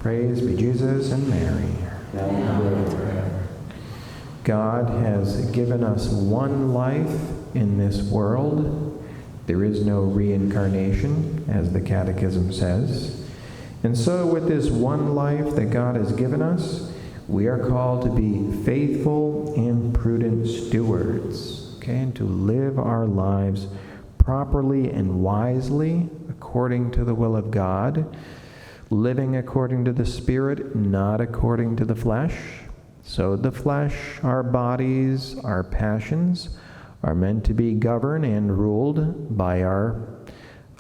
Praise be Jesus and Mary. God has given us one life in this world. There is no reincarnation, as the Catechism says. And so with this one life that God has given us, we are called to be faithful and prudent stewards, okay, and to live our lives properly and wisely according to the will of God, living according to the Spirit, not according to the flesh. So the flesh, our bodies, our passions are meant to be governed and ruled by our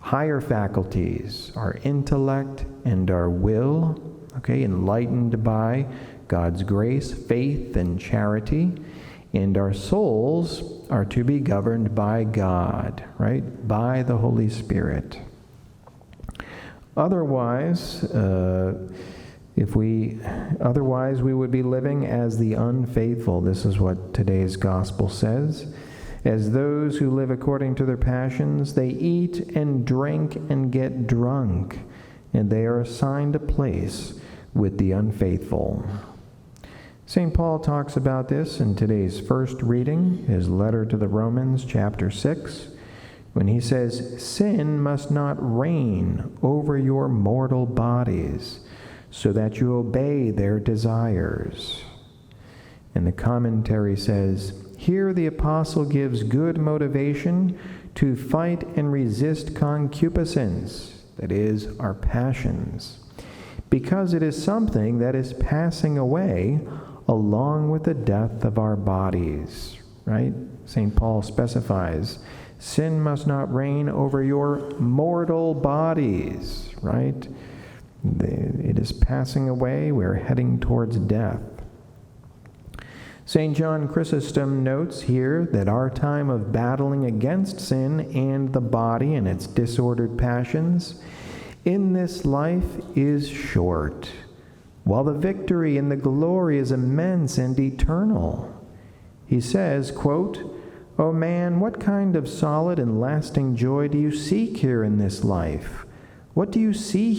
higher faculties, our intellect and our will, okay, enlightened by God's grace, faith, and charity. And our souls are to be governed by God, right? By the Holy Spirit. Otherwise, we would be living as the unfaithful. This is what today's gospel says. As those who live according to their passions, they eat and drink and get drunk, and they are assigned a place with the unfaithful. St. Paul talks about this in today's first reading, his letter to the Romans, chapter 6, when he says, "Sin must not reign over your mortal bodies, so that you obey their desires." And the commentary says, here the apostle gives good motivation to fight and resist concupiscence, that is, our passions, because it is something that is passing away along with the death of our bodies, right? St. Paul specifies, sin must not reign over your mortal bodies, right? It is passing away. We're heading towards death. St. John Chrysostom notes here that our time of battling against sin and the body and its disordered passions in this life is short, while the victory and the glory is immense and eternal. He says, quote, "O man, what kind of solid and lasting joy do you seek here in this life? What you see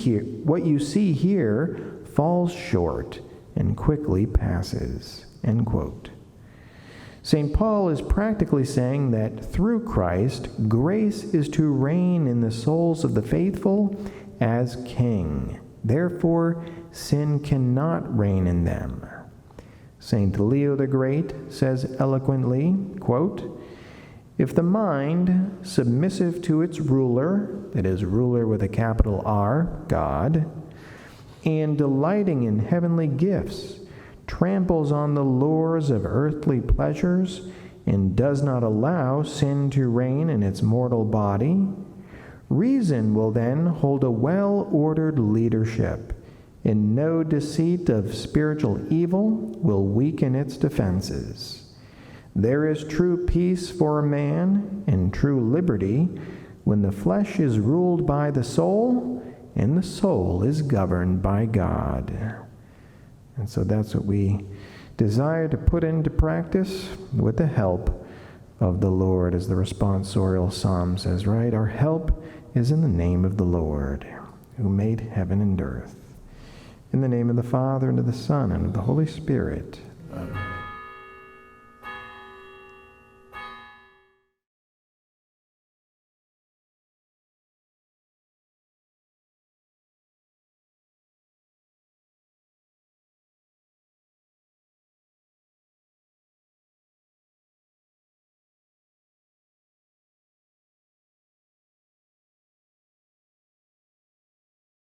here falls short and quickly passes." End quote. St. Paul is practically saying that through Christ, grace is to reign in the souls of the faithful as king. Therefore, sin cannot reign in them. St. Leo the Great says eloquently, quote, "If the mind, submissive to its ruler," that is, ruler with a capital R, God, "and delighting in heavenly gifts, tramples on the lures of earthly pleasures, and does not allow sin to reign in its mortal body, reason will then hold a well-ordered leadership, and no deceit of spiritual evil will weaken its defenses. There is true peace for a man and true liberty when the flesh is ruled by the soul and the soul is governed by God." And so that's what we desire to put into practice with the help of the Lord, as the responsorial psalm says, right? Our help is in the name of the Lord, who made heaven and earth. In the name of the Father, and of the Son, and of the Holy Spirit. Amen.